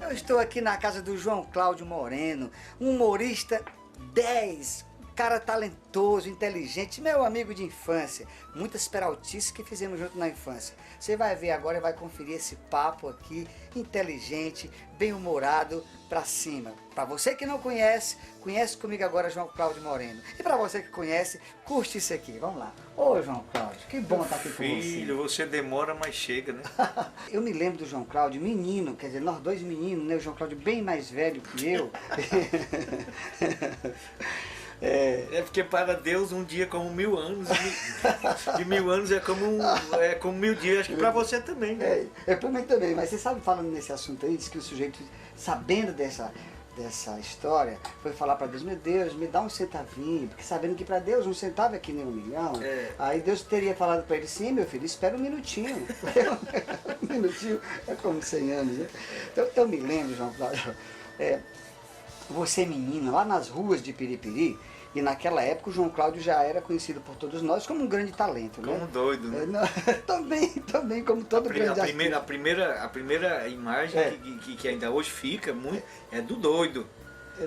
Eu estou aqui na casa do João Cláudio Moreno, um humorista 10, cara talentoso, inteligente, meu amigo de infância. Muitas peraltices que fizemos junto na infância. Você vai ver agora e vai conferir esse papo aqui, inteligente, bem-humorado, pra cima. Pra você que não conhece, conhece comigo agora João Cláudio Moreno. E pra você que conhece, curte isso aqui. Vamos lá. Ô João Cláudio, que bom estar aqui com você. Filho, você demora, mas chega, né? Eu me lembro do João Cláudio, menino, quer dizer, nós dois meninos, né? O João Cláudio bem mais velho que eu. É porque para Deus um dia é como 1000 anos, e 1000 anos é como 1000 dias, acho que para você também, né? É para mim também, mas você sabe, falando nesse assunto aí, diz que o sujeito, sabendo dessa história, foi falar para Deus, meu Deus, me dá um centavinho, porque sabendo que para Deus um centavo é que nem 1 milhão. Aí Deus teria falado para ele, sim, meu filho, espera um minutinho. Um minutinho é como 100 anos, né? Então eu me lembro, João Cláudio, você menino, lá nas ruas de Piripiri, e naquela época o João Cláudio já era conhecido por todos nós como um grande talento, né? Como doido, né? Também como todo grande artista. A primeira imagem que ainda hoje fica muito é do doido.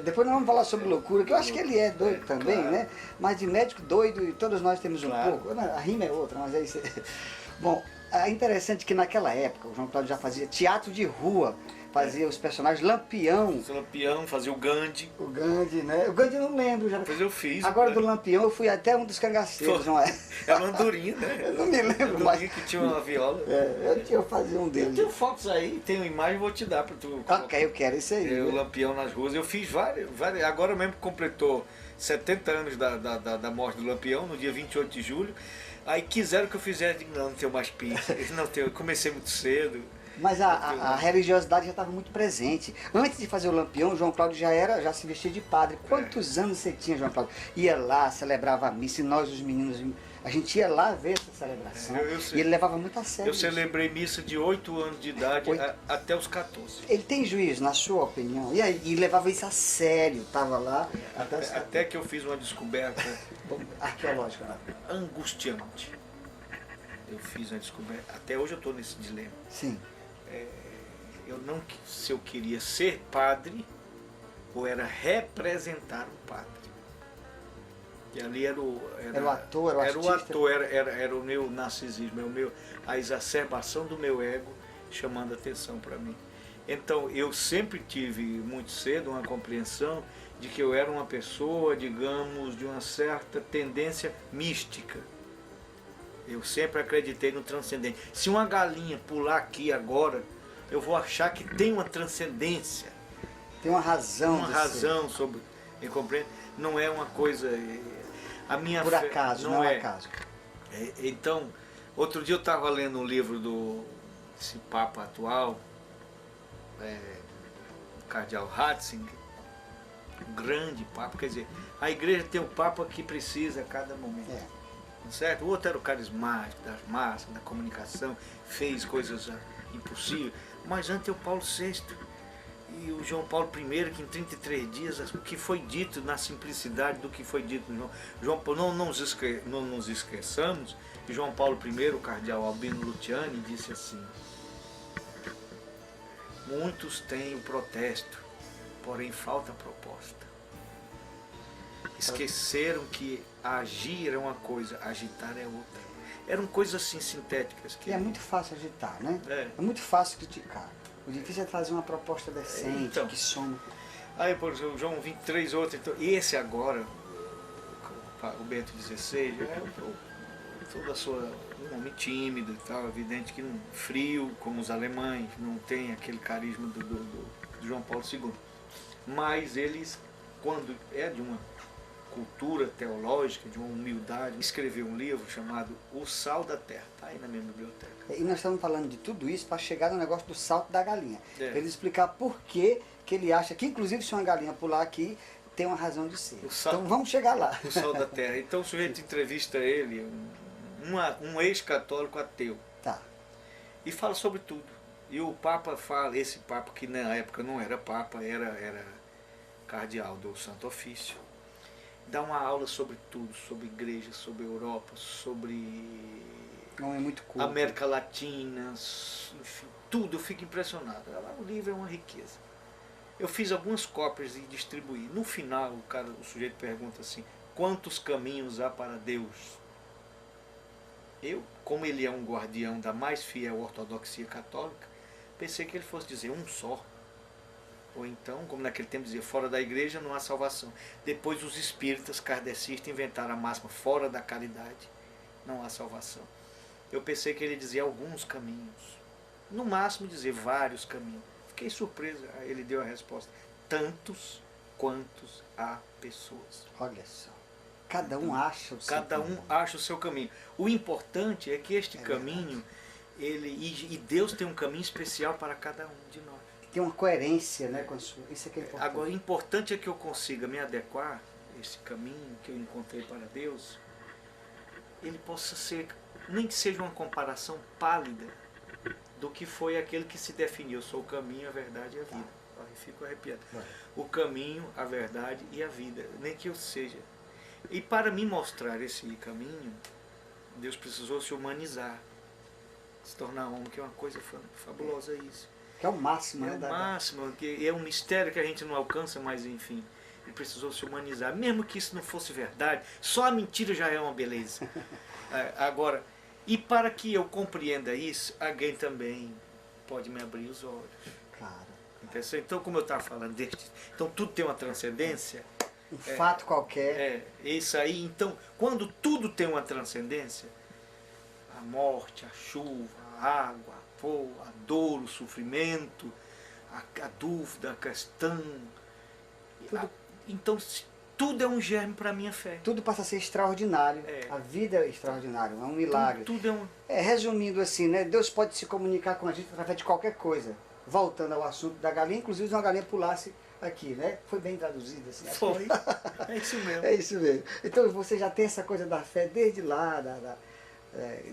Depois nós vamos falar sobre loucura, que eu acho que ele é doido também, claro, né? Mas de médico doido, e todos nós temos claro, um pouco. A rima é outra, mas é isso. Bom, é interessante que naquela época o João Cláudio já fazia teatro de rua, fazia os personagens Lampião. O Lampião, fazia o Gandhi. O Gandhi, né? O Gandhi eu não lembro já. Depois eu fiz. Agora do Lampião eu fui até um dos cangaceiros, não é? Era uma andorinha, né? Eu não me lembro mais. Que tinha uma viola. Eu fazia um deles. Eu tenho fotos aí, tenho imagem, vou te dar para tu. Ok, eu quero isso aí. O Lampião nas ruas. Eu fiz várias. Agora mesmo completou 70 anos da morte do Lampião, no dia 28 de julho. Aí quiseram que eu fizesse, não tenho mais pizza. Não tenho, eu comecei muito cedo. Mas a religiosidade já estava muito presente. Antes de fazer o Lampião, o João Cláudio já se vestia de padre. Quantos anos você tinha, João Cláudio? Ia lá, celebrava a missa, e nós, os meninos, a gente ia lá ver essa celebração. E ele levava muito a sério. Eu celebrei missa de 8 anos de idade até os 14. Ele tem juízo, na sua opinião? E aí, levava isso a sério, estava lá. Até que eu fiz uma descoberta arqueológica, né? Angustiante. Eu fiz uma descoberta. Até hoje eu estou nesse dilema. Sim. Se eu queria ser padre ou era representar o padre. E ali era o ator, era o meu narcisismo, a exacerbação do meu ego chamando atenção para mim. Então eu sempre tive muito cedo uma compreensão de que eu era uma pessoa, digamos, de uma certa tendência mística. Eu sempre acreditei no transcendente. Se uma galinha pular aqui agora, eu vou achar que tem uma transcendência. Tem uma razão. Uma razão sobre... Me compreende? Não é uma coisa... A minha por acaso, não é acaso. Então, outro dia eu estava lendo um livro desse Papa atual, o Cardeal Ratzinger, um grande Papa. Quer dizer, a igreja tem o Papa que precisa a cada momento. Certo? O outro era o carismático das massas, da comunicação, fez coisas impossíveis, mas antes é o Paulo VI e o João Paulo I, que em 33 dias, o que foi dito na simplicidade do que foi dito no João Paulo, não nos esqueçamos que João Paulo I, o cardeal Albino Luciani, disse assim: muitos têm o protesto, porém falta a proposta. Esqueceram que agir é uma coisa, agitar é outra. Eram coisas assim sintéticas. E é muito fácil agitar, né? É muito fácil criticar. O difícil é trazer uma proposta decente, que soma. Aí, por exemplo, o João 23, outro. Então, esse agora, o Bento XVI, toda a sua... um homem tímido e tal, evidente que frio, como os alemães, não tem aquele carisma do João Paulo II. Mas eles, quando é de uma cultura teológica, de uma humildade, escreveu um livro chamado O Sal da Terra, está aí na minha biblioteca. E nós estamos falando de tudo isso para chegar no negócio do salto da galinha. Para ele explicar por que ele acha que, inclusive, se uma galinha pular aqui, tem uma razão de ser. Então vamos chegar lá. O Sal da Terra. Então o sujeito entrevista ele, um ex-católico ateu. Tá. E fala sobre tudo. E o Papa fala, esse Papa que na época não era Papa, era cardeal do Santo Ofício. Dá uma aula sobre tudo, sobre igreja, sobre Europa, sobre muito América Latina, enfim, tudo, eu fico impressionado. O livro é uma riqueza. Eu fiz algumas cópias e distribuí. No final, o sujeito pergunta assim, quantos caminhos há para Deus? Eu, como ele é um guardião da mais fiel ortodoxia católica, pensei que ele fosse dizer um só. Ou então, como naquele tempo dizia, fora da igreja não há salvação. Depois os espíritas kardecistas inventaram a máxima, fora da caridade não há salvação. Eu pensei que ele dizia alguns caminhos. No máximo dizer vários caminhos. Fiquei surpreso, ele deu a resposta. Tantos quantos há pessoas. Olha só. Cada um acha o seu Cada caminho. um acha o seu caminho. O importante é que este caminho, e Deus tem um caminho especial para cada um de nós. Tem uma coerência, né, com a sua. Isso é que é importante. Agora, o importante é que eu consiga me adequar a esse caminho que eu encontrei para Deus, ele possa ser, nem que seja uma comparação pálida do que foi aquele que se definiu. Eu sou o caminho, a verdade e a vida. Aí fico arrepiado. O caminho, a verdade e a vida. Nem que eu seja. E para me mostrar esse caminho, Deus precisou se humanizar, se tornar homem, que é uma coisa fabulosa isso. Que é o máximo, né? É o máximo, que é um mistério que a gente não alcança, mas enfim, ele precisou se humanizar. Mesmo que isso não fosse verdade, só a mentira já é uma beleza. Agora, e para que eu compreenda isso, alguém também pode me abrir os olhos. Claro. Então, como eu estava falando então tudo tem uma transcendência. Um fato qualquer. Isso aí. Então, quando tudo tem uma transcendência, a morte, a chuva, a água, a fogo, a dor, o sofrimento, a dúvida, a questão. Então, tudo é um germe para a minha fé. Tudo passa a ser extraordinário. A vida é extraordinária, é um milagre. Tudo é um... Resumindo assim, né? Deus pode se comunicar com a gente através de qualquer coisa. Voltando ao assunto da galinha, inclusive se uma galinha pulasse aqui, né? Foi bem traduzido assim. Foi. É isso mesmo. É isso mesmo. Então você já tem essa coisa da fé desde lá,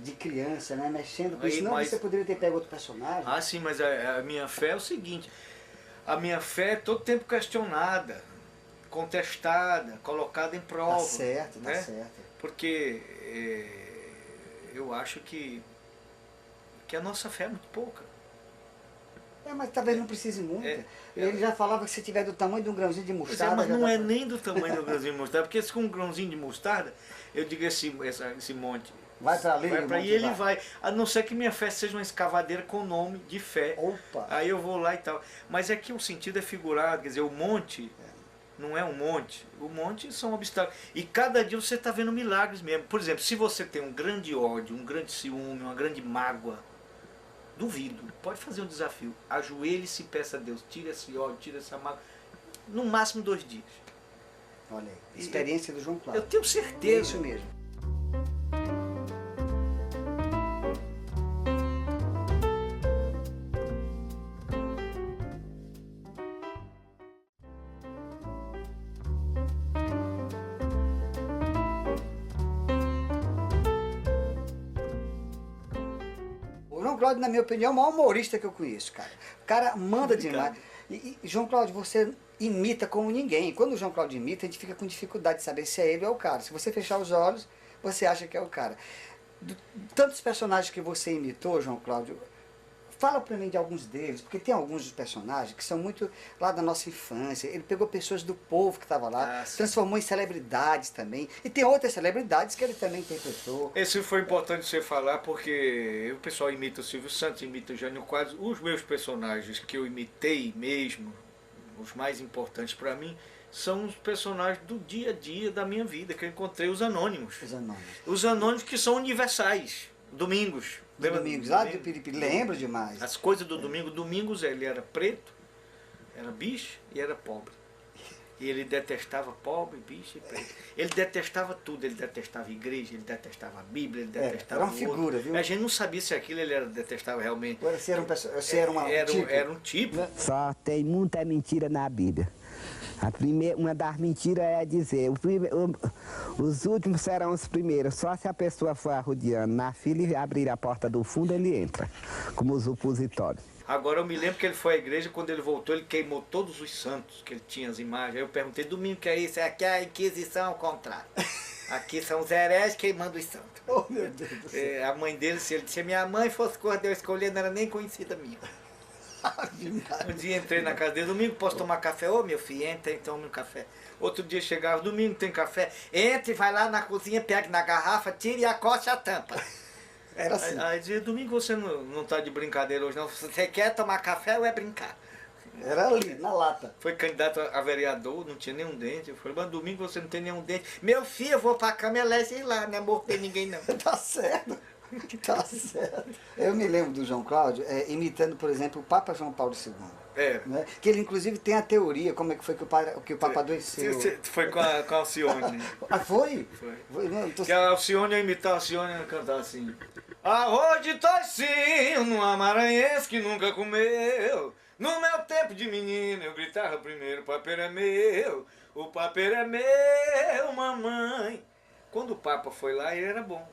de criança, né? Mexendo com isso. Não, você poderia ter pego outro personagem. Ah, sim, mas a minha fé é o seguinte. A minha fé é todo tempo questionada, contestada, colocada em prova. Tá certo, né? Tá certo. Porque eu acho que a nossa fé é muito pouca. Mas talvez não precise muito. Ele já falava que se tiver do tamanho de um grãozinho de mostarda... mas não é nem do tamanho de um grãozinho de mostarda, porque se com um grãozinho de mostarda, eu digo esse monte... Vai para ali, e ele vai. A não ser que minha fé seja uma escavadeira com nome de fé. Opa! Aí eu vou lá e tal. Mas é que o sentido é figurado, quer dizer, o monte não é um monte. O monte são obstáculos. E cada dia você está vendo milagres mesmo. Por exemplo, se você tem um grande ódio, um grande ciúme, uma grande mágoa, duvido, pode fazer um desafio. Ajoelhe-se e peça a Deus, tira esse ódio, tira essa mágoa. No máximo 2 dias. Olha aí, experiência do João Cláudio. Eu tenho certeza. É isso mesmo. João Cláudio, na minha opinião, é o maior humorista que eu conheço, cara. O cara manda demais. E João Cláudio, você imita como ninguém. Quando o João Cláudio imita, a gente fica com dificuldade de saber se é ele ou é o cara. Se você fechar os olhos, você acha que é o cara. Tantos personagens que você imitou, João Cláudio, fala pra mim de alguns deles, porque tem alguns dos personagens que são muito lá da nossa infância. Ele pegou pessoas do povo que estava lá, transformou em celebridades também. E tem outras celebridades que ele também interpretou. Esse foi importante você falar, porque o pessoal imita o Silvio Santos, imita o Jânio Quadros. Os meus personagens que eu imitei mesmo, os mais importantes para mim, são os personagens do dia a dia da minha vida, que eu encontrei, os anônimos. Os anônimos. Os anônimos que são universais. Domingos. Domingos, lá de Piripiri, lembro demais. As coisas do domingo. Domingos ele era preto, era bicho e era pobre. E ele detestava pobre, bicho e preto. Ele detestava tudo, ele detestava a igreja, ele detestava a Bíblia, ele detestava era uma figura, viu? A gente não sabia se aquilo ele detestava realmente. Você era um tipo. Era um tipo. Só tem muita mentira na Bíblia. Uma das mentiras é dizer, os últimos serão os primeiros, só se a pessoa for arrodeando na fila e abrir a porta do fundo, ele entra, como os opositórios. Agora eu me lembro que ele foi à igreja, quando ele voltou, ele queimou todos os santos, que ele tinha as imagens. Aí eu perguntei, domingo, que é isso? Aqui é a Inquisição ao contrário. Aqui são os hereges queimando os santos. Oh, meu Deus do céu. A mãe dele, se minha mãe fosse cor de eu escolher, não era nem conhecida minha. Um dia entrei na casa dele, domingo posso tomar café? Ô meu filho, entra e tome um café. Outro dia chegava, domingo tem café? Entre, vai lá na cozinha, pega na garrafa, tira e acoste a tampa. Era assim. Aí dizia, domingo você não tá de brincadeira hoje não, você quer tomar café ou é brincar? Era ali, na lata. Foi candidato a vereador, não tinha nenhum dente. Eu falei, mas domingo você não tem nenhum dente. Meu filho, eu vou pra cama e elege lá, não é morder ninguém não. Tá certo. Tá certo. Eu me lembro do João Cláudio imitando, por exemplo, o Papa João Paulo II. Né? Que ele inclusive tem a teoria, como é que foi que o Papa adoeceu. Foi com a Alcione. Ah, foi? Foi. Não, Que a Alcione ia imitar a Alcione e cantar assim. Arroz de toicinho numa maranhense que nunca comeu. No meu tempo de menino eu gritava primeiro, o papeiro é meu, o papeiro é meu, mamãe. Quando o Papa foi lá, ele era bom.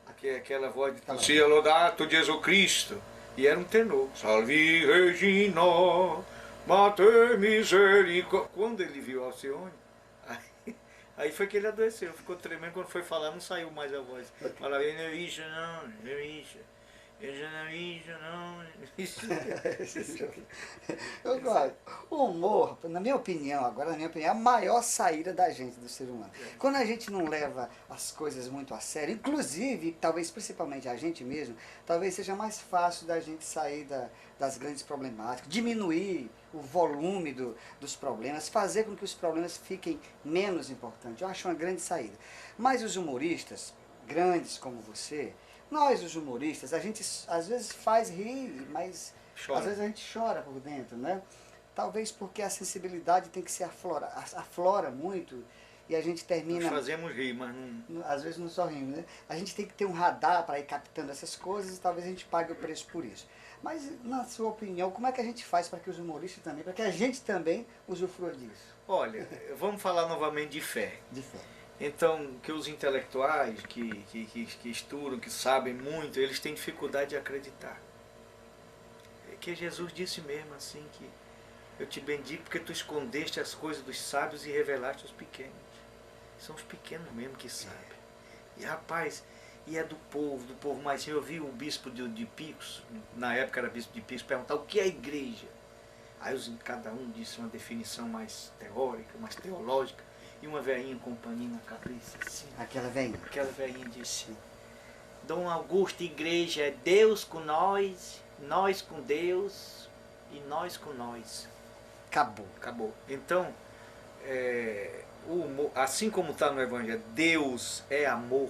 Aquela voz de Sia Lodato Jesus Cristo. E era um tenor. Salve Regina, Mater Misericórdia. Quando ele viu Alcione, aí foi que ele adoeceu. Ficou tremendo. Quando foi falar, não saiu mais a voz. Falava, eu não vi isso não, não vi isso. Eu já não vi isso não. Eu gosto. O humor, na minha opinião, é a maior saída da gente, do ser humano. Quando a gente não leva as coisas muito a sério, inclusive, talvez principalmente a gente mesmo, talvez seja mais fácil da gente sair das grandes problemáticas, diminuir o volume dos problemas, fazer com que os problemas fiquem menos importantes. Eu acho uma grande saída. Mas os humoristas, grandes como você, nós, os humoristas, a gente às vezes faz rir, mas às vezes a gente chora por dentro, né? Talvez porque a sensibilidade tem que se aflora muito e a gente termina... Nós fazemos rir, mas não... Às vezes não só rimos, né? A gente tem que ter um radar para ir captando essas coisas e talvez a gente pague o preço por isso. Mas, na sua opinião, como é que a gente faz para que os humoristas também, para que a gente também usufrua disso? Olha, vamos falar novamente de fé. De fé. Então, que os intelectuais que estudam, que sabem muito, eles têm dificuldade de acreditar. É que Jesus disse mesmo assim, que eu te bendigo porque tu escondeste as coisas dos sábios e revelaste os pequenos. São os pequenos mesmo que sabem. E rapaz, e é do povo mais. Eu vi o bispo de Picos, na época era bispo de Picos, perguntar o que é a igreja. Aí cada um disse uma definição mais teórica, mais teológica. E uma velhinha com um paninho na cabeça, assim. Aquela velhinha disse, Dom Augusto, igreja é Deus com nós com Deus e nós com nós. Acabou. Então, assim como está no Evangelho, Deus é amor,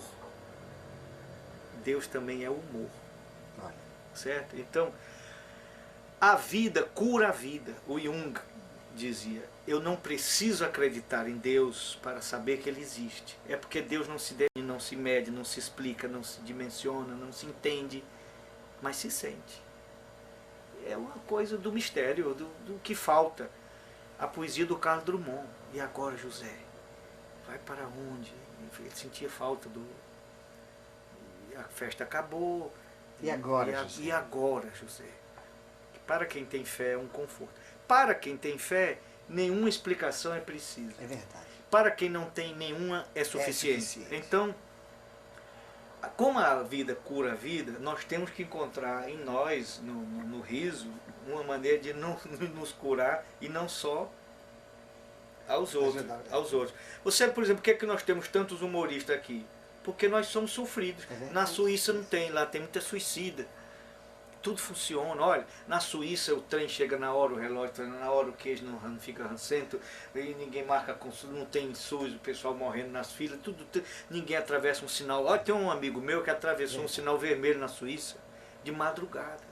Deus também é humor. Certo? Então, a vida cura a vida. O Jung dizia, eu não preciso acreditar em Deus para saber que Ele existe. É porque Deus não se define, não se mede, não se explica, não se dimensiona, não se entende, mas se sente. É uma coisa do mistério, do que falta. A poesia do Carlos Drummond. E agora, José? Vai para onde? Ele sentia falta do... A festa acabou. E agora, José? E agora, José? Para quem tem fé é um conforto. Para quem tem fé, nenhuma explicação é precisa. É verdade. Para quem não tem nenhuma é suficiente. Então, como a vida cura a vida, nós temos que encontrar em nós, no riso, uma maneira de não nos curar e não só aos outros. Você, por exemplo, por que é que nós temos tantos humoristas aqui? Porque nós somos sofridos. Na Suíça não tem, lá tem muita suicida. Tudo funciona, olha, na Suíça o trem chega na hora, o relógio na hora, o queijo não fica rancento, e ninguém marca, não tem SUS, o pessoal morrendo nas filas, ninguém atravessa um sinal. Olha, tem um amigo meu que atravessou um sinal vermelho na Suíça, de madrugada,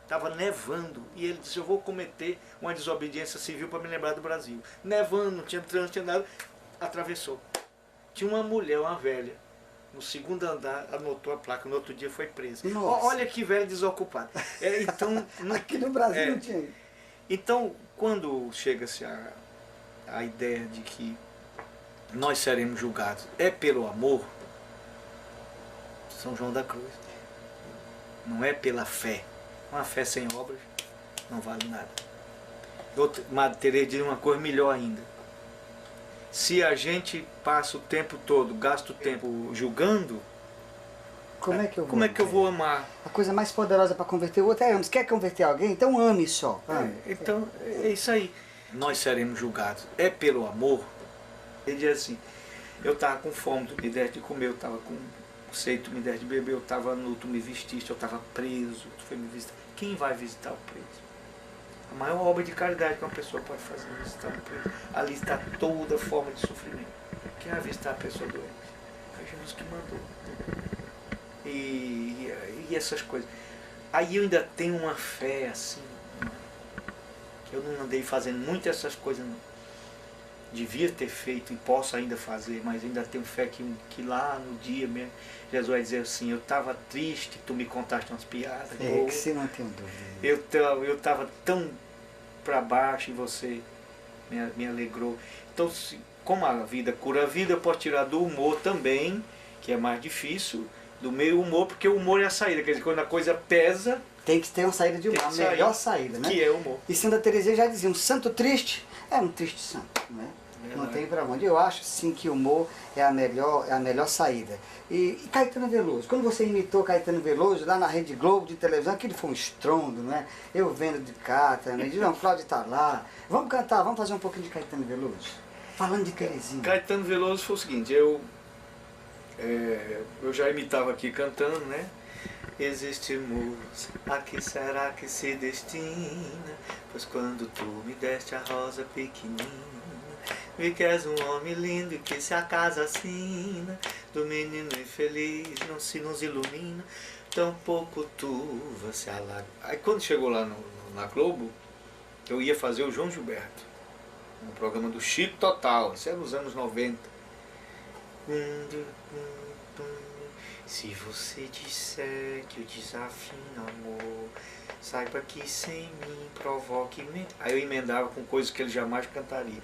estava nevando, e ele disse, eu vou cometer uma desobediência civil para me lembrar do Brasil. Nevando, não tinha trânsito, não tinha nada, atravessou. Tinha uma mulher, uma velha, no segundo andar, anotou a placa, no outro dia foi preso. Olha que velho desocupado. Então, aqui no Brasil não tinha. Então, quando chega-se a ideia de que nós seremos julgados pelo amor, São João da Cruz, não é pela fé. Uma fé sem obras não vale nada. Madre Teresa diz uma coisa melhor ainda. Se a gente passa o tempo todo, gasta o tempo julgando, Como é que eu vou? Como é que eu vou amar? A coisa mais poderosa para converter o outro é ame. Se quer converter alguém, então ame só. Ame. Então, é isso aí. Nós seremos julgados. É pelo amor. Ele diz assim, eu estava com fome, tu me deste de comer, eu estava com sede, tu me deste de beber, eu estava nu, tu me vestiste, eu estava preso, tu foi me visitar. Quem vai visitar o preso? A maior obra de caridade que uma pessoa pode fazer é visitar o preso. Ali está toda forma de sofrimento. Quem vai visitar a pessoa doente? Foi Jesus que mandou. E essas coisas. Aí eu ainda tenho uma fé assim, que eu não andei fazendo muito essas coisas, não. Devia ter feito e posso ainda fazer, mas ainda tenho fé que lá no dia mesmo, Jesus vai dizer assim, eu estava triste, tu me contaste umas piadas. Que você não tem dúvida. Eu estava tão para baixo e você me alegrou. Então, como a vida cura a vida, eu posso tirar do humor também, que é mais difícil, do meio humor, porque o humor é a saída. Quer dizer, quando a coisa pesa... Tem que ter uma saída de humor, a melhor saída, né? Que é o humor. E Santa Teresinha já dizia, um santo triste é um triste santo, né? Não tem pra onde. Eu acho sim que o humor é a melhor saída. E Caetano Veloso, quando você imitou Caetano Veloso lá na Rede Globo de televisão, aquilo foi um estrondo, não é? Eu vendo de cá também, de João Cláudio tá lá. Vamos cantar, vamos fazer um pouquinho de Caetano Veloso? Falando de Teresinha. Caetano Veloso foi o seguinte, eu já imitava aqui cantando, né? Existimos, a que será que se destina? Pois quando tu me deste a rosa pequenina, vi que és um homem lindo e que se a casa assina do menino infeliz não se nos ilumina, tampouco turva se alaga. Aí quando chegou lá na Globo, eu ia fazer o João Gilberto, no programa do Chico Total, isso era nos anos 90. Se você disser que eu desafio amor, saiba que sem mim provoque... Aí eu emendava com coisas que ele jamais cantaria.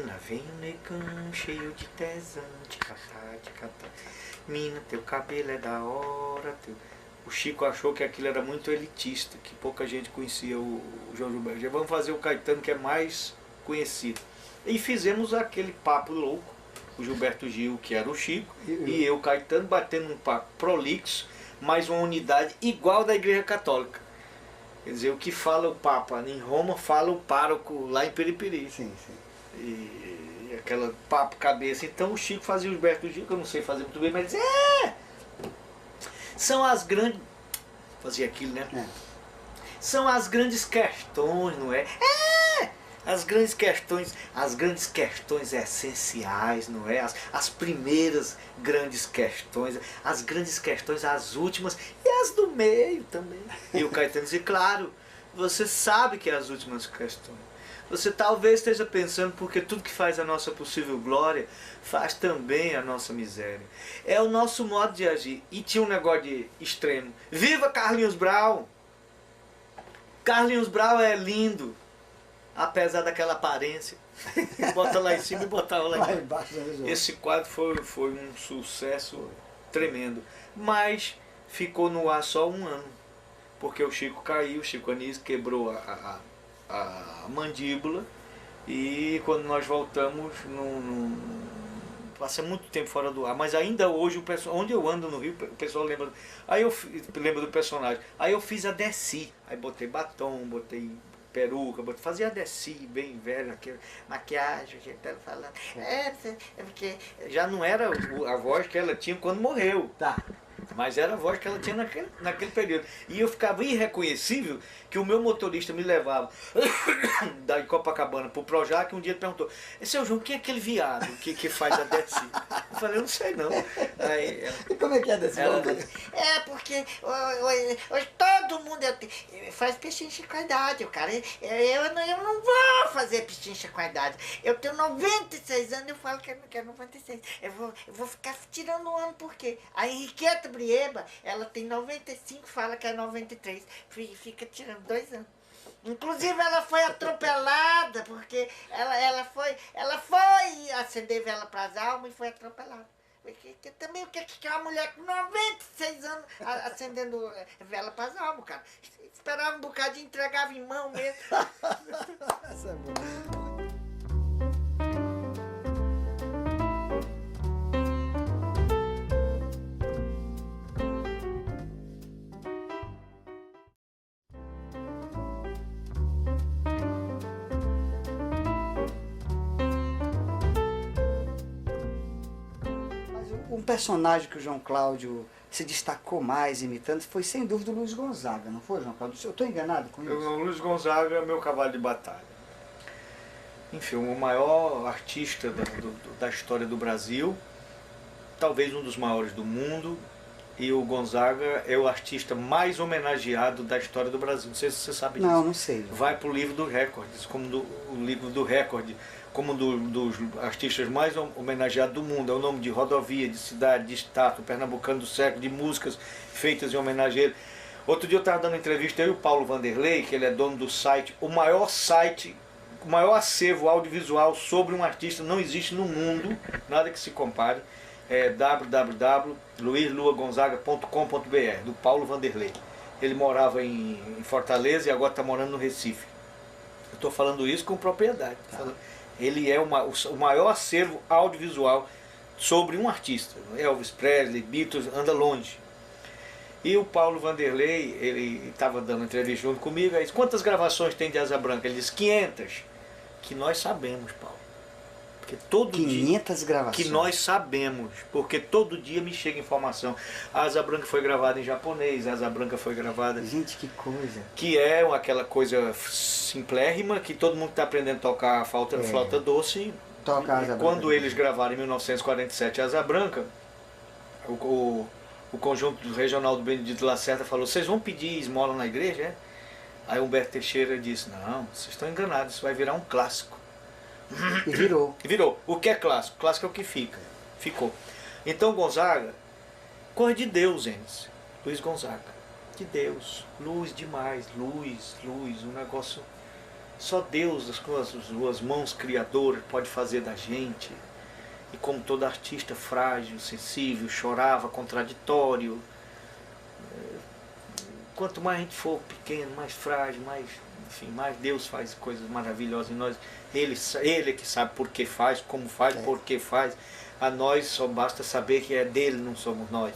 Lá vem um negão cheio de tesão, ticatá. Mina, teu cabelo é da hora. O Chico achou que aquilo era muito elitista, que pouca gente conhecia o João Gilberto. Vamos fazer o Caetano, que é mais conhecido. E fizemos aquele papo louco. O Gilberto Gil, que era o Chico, e eu, Caetano, batendo um papo prolixo, mas uma unidade igual da Igreja Católica. Quer dizer, o que fala o Papa em Roma, fala o pároco lá em Periperi. Sim, sim. E aquela papo cabeça. Então o Chico fazia o Gilberto Gil, que eu não sei fazer muito bem, mas dizia, são as grandes... Fazia aquilo, né? São as grandes questões, não é? As grandes questões essenciais, não é? As primeiras grandes questões, as grandes questões, as últimas e as do meio também. E o Caetano dizia, claro, você sabe que é as últimas questões. Você talvez esteja pensando porque tudo que faz a nossa possível glória faz também a nossa miséria. É o nosso modo de agir. E tinha um negócio de extremo. Viva Carlinhos Brau! Carlinhos Brau é lindo. Apesar daquela aparência, bota lá em cima e botava lá embaixo. Esse quadro foi um sucesso tremendo, mas ficou no ar só um ano, porque o Chico caiu, o Chico Anísio quebrou a mandíbula, e quando nós voltamos, passei muito tempo fora do ar, mas ainda hoje, onde eu ando no Rio, o pessoal lembra, lembra do personagem. Aí eu fiz a Desci, aí botei batom, botei peruca, fazia a Desci, bem velho, maquiagem, que ela falando. É porque já não era a voz que ela tinha quando morreu. Tá. Mas era a voz que ela tinha naquele período. E eu ficava irreconhecível que o meu motorista me levava da Copacabana pro Projac, um dia ele perguntou, seu João, quem é aquele viado que faz a Desci? Eu falei, eu não sei não. Aí, e como é que é a Desci? Porque hoje todo mundo faz pechincha com a idade, cara. Eu não vou fazer pechincha com a idade. Eu tenho 96 anos, eu falo que eu não quero 96. Eu vou ficar tirando um ano, por quê? A Henriqueta Brieba, ela tem 95, fala que é 93. Fica tirando 2 anos. Inclusive ela foi atropelada, porque ela foi acender vela para as almas e foi atropelada. Também o que é uma mulher com 96 anos acendendo vela para as almas, cara? Esperava um bocadinho, entregava em mão mesmo. Essa é boa. um personagem que o João Cláudio se destacou mais imitando foi sem dúvida o Luiz Gonzaga, não foi, João Cláudio? Eu estou enganado com isso? O Luiz Gonzaga é meu cavalo de batalha. Enfim, o maior artista da história do Brasil, talvez um dos maiores do mundo, e o Gonzaga é o artista mais homenageado da história do Brasil. Não sei se você sabe disso. Não, não sei. Vai para o livro do Recordes, o livro do recorde, como dos artistas mais homenageados do mundo. É o nome de rodovia, de cidade, de estado, pernambucano do século, de músicas feitas em homenagem a ele. Outro dia eu estava dando entrevista, eu e o Paulo Vanderlei, que ele é dono do site, o maior acervo audiovisual sobre um artista não existe no mundo, nada que se compare, é www.luisluagonzaga.com.br, do Paulo Vanderlei. Ele morava em Fortaleza e agora está morando no Recife. Eu estou falando isso com propriedade. Ele é o maior acervo audiovisual sobre um artista. Elvis Presley, Beatles, anda longe. E o Paulo Vanderlei, ele estava dando entrevista junto comigo, aí disse, quantas gravações tem de Asa Branca? Ele disse, 500. Que nós sabemos, Paulo. Porque todo 500 dia, gravações. que nós sabemos, porque todo dia me chega informação. A Asa Branca foi gravada em japonês, a Asa Branca foi gravada... Gente, que coisa. Que é aquela coisa simplérrima, que todo mundo está aprendendo a tocar flauta doce. Toca a Asa Branca. Quando eles gravaram em 1947 a Asa Branca, o conjunto regional do Benedito Lacerda falou, vocês vão pedir esmola na igreja? É? Aí Humberto Teixeira disse, não, vocês estão enganados, isso vai virar um clássico. E virou. Virou. O que é clássico? Clássico é o que fica. Ficou. Então Gonzaga, coisa de Deus, Enes. Luiz Gonzaga. De Deus. Luz demais. Luz. Um negócio... Só Deus, com as suas mãos criadoras, pode fazer da gente. E como todo artista frágil, sensível, chorava, contraditório. Quanto mais a gente for pequeno, mais frágil, mais Deus faz coisas maravilhosas em nós. Ele é que sabe por que faz, como faz, por que faz. A nós só basta saber que é dele, não somos nós.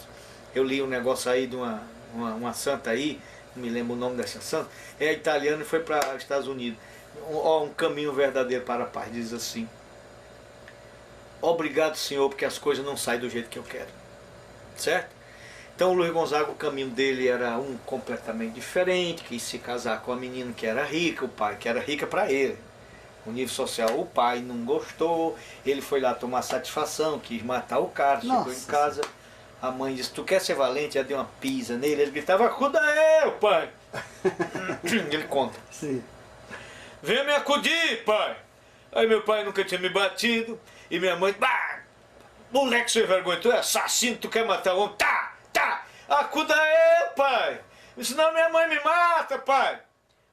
Eu li um negócio aí de uma santa aí, não me lembro o nome dessa santa, é italiana e foi para os Estados Unidos. Um caminho verdadeiro para a paz, diz assim. Obrigado, Senhor, porque as coisas não saem do jeito que eu quero. Certo? Então o Luiz Gonzaga, o caminho dele era completamente diferente, quis se casar com a menina que era rica, o pai que era rica para ele. O nível social, o pai não gostou, ele foi lá tomar satisfação, quis matar o cara, chegou em casa, a mãe disse, tu quer ser valente? Ela deu uma pisa nele, ele gritava, acuda eu, pai! Ele conta. Sim. Vem me acudir, pai! Aí meu pai nunca tinha me batido, e minha mãe, moleque sem vergonha, tu é assassino, tu quer matar o homem? Tá! Acuda eu, pai! Senão minha mãe me mata, pai!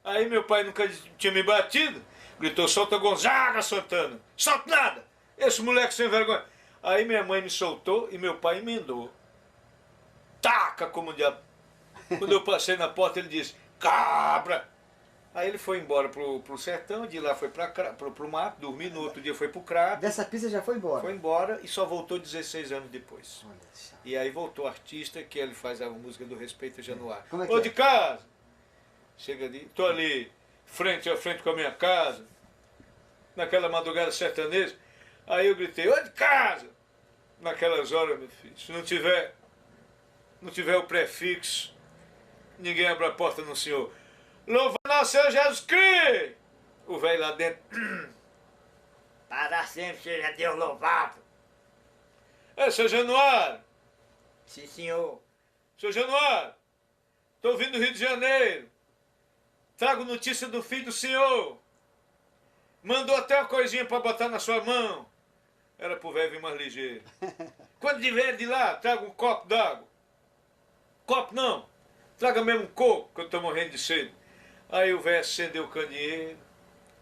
Aí meu pai nunca tinha me batido, gritou, solta Gonzaga, Santana! Solta nada! Esse moleque sem vergonha! Aí minha mãe me soltou e meu pai emendou. Taca como diabo! Quando eu passei na porta ele disse, cabra! Aí ele foi embora pro sertão, de lá foi pro mato, dormiu, no outro dia foi pro crato. Dessa pista já foi embora? Foi embora e só voltou 16 anos depois. E aí voltou o artista, que ele faz a música do Respeito a Januário. Como é que Ô, de casa! Chega ali, tô ali, frente a frente com a minha casa, naquela madrugada sertaneja. Aí eu gritei, ô, de casa! Naquelas horas, meu filho, se não tiver o prefixo, ninguém abre a porta no senhor. Louvado Senhor Jesus Cristo! O velho lá dentro. Para sempre seja Deus louvado. Seu Januário! Sim, senhor. Seu Januário! Estou vindo do Rio de Janeiro. Trago notícia do filho do senhor. Mandou até uma coisinha para botar na sua mão. Era pro velho vir mais ligeiro. Quando vier de lá, traga um copo d'água. Copo não. Traga mesmo um coco, que eu estou morrendo de sede. Aí o velho acendeu o candeeiro,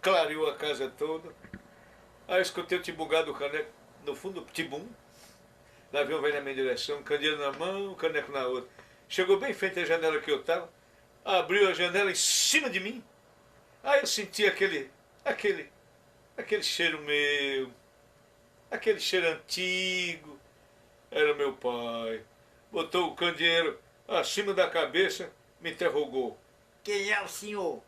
clareou a casa toda. Aí eu escutei o tibungado do caneco no fundo do tibum. Lá veio o velho na minha direção, candeeiro na mão, caneco na outra. Chegou bem em frente à janela que eu estava, abriu a janela em cima de mim. Aí eu senti aquele cheiro meu, aquele cheiro antigo. Era meu pai. Botou o candeeiro acima da cabeça, me interrogou. Quem é o senhor?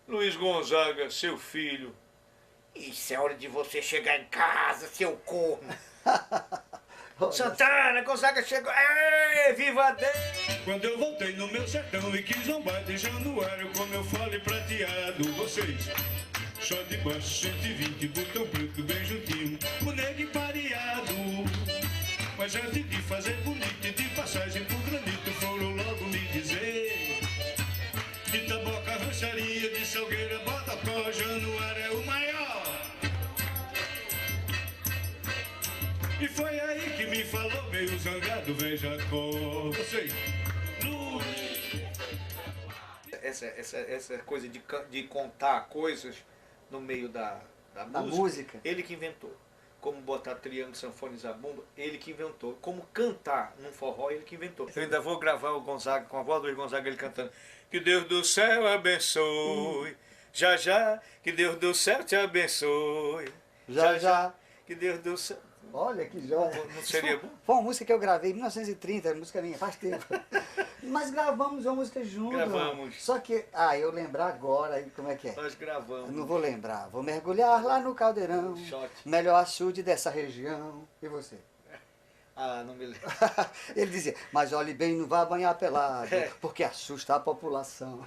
Luiz Gonzaga, seu filho. Isso é hora de você chegar em casa, seu corno. Santana, Gonzaga chegou, ei, viva Deus! Quando eu voltei no meu sertão e quis zombar de Januário com meu fole prateado, vocês só de baixo 120, botão preto bem juntinho, o nego pareado. Mas antes de fazer bonito e de passagem pro granito, foram logo me dizer: de Taboca, Rancharia, de Salgueira, Botocó, Januário é o maior. E foi aí que me falou meio zangado, veja com vocês. Essa coisa de contar coisas no meio da música, ele que inventou. Como botar triângulo, sanfona e zabumba, ele que inventou. Como cantar num forró, ele que inventou. Eu ainda vou gravar o Gonzaga, com a voz do Gonzaga, ele cantando: que Deus do céu abençoe, já já, que Deus do céu te abençoe, já já, que Deus do céu... Olha que joia. Não seria bom? Foi uma música que eu gravei em 1930, música minha, faz tempo. Mas gravamos uma música junto. Gravamos. Só que, eu lembrar agora, como é que é? Nós gravamos. Não vou lembrar. Vou mergulhar lá no caldeirão, Shot. melhor açude dessa região. E você? Não me lembro. Ele dizia, mas olhe bem, não vá banhar pelado, porque assusta a população.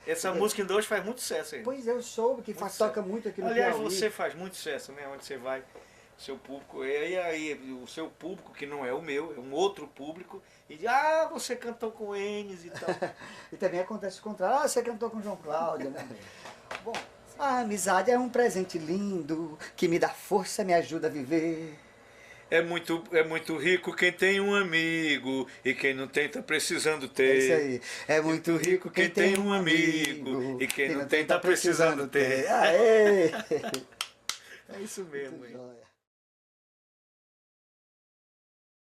Essa música ainda hoje faz muito sucesso aí. Pois eu soube que toca muito aqui no Aliás, Piauí. você faz muito sucesso, né? Onde você vai, seu público, e aí o seu público, que não é o meu, é um outro público, e diz, você cantou com Enes e tal. E também acontece o contrário, você cantou com João Cláudio, né? Bom, a amizade é um presente lindo, que me dá força, me ajuda a viver. É muito rico quem tem um amigo, e quem não tem tá precisando ter. É isso aí. É muito rico quem tem um amigo, e quem não tem tá precisando ter. Aê! É isso mesmo, hein? Muito jóia.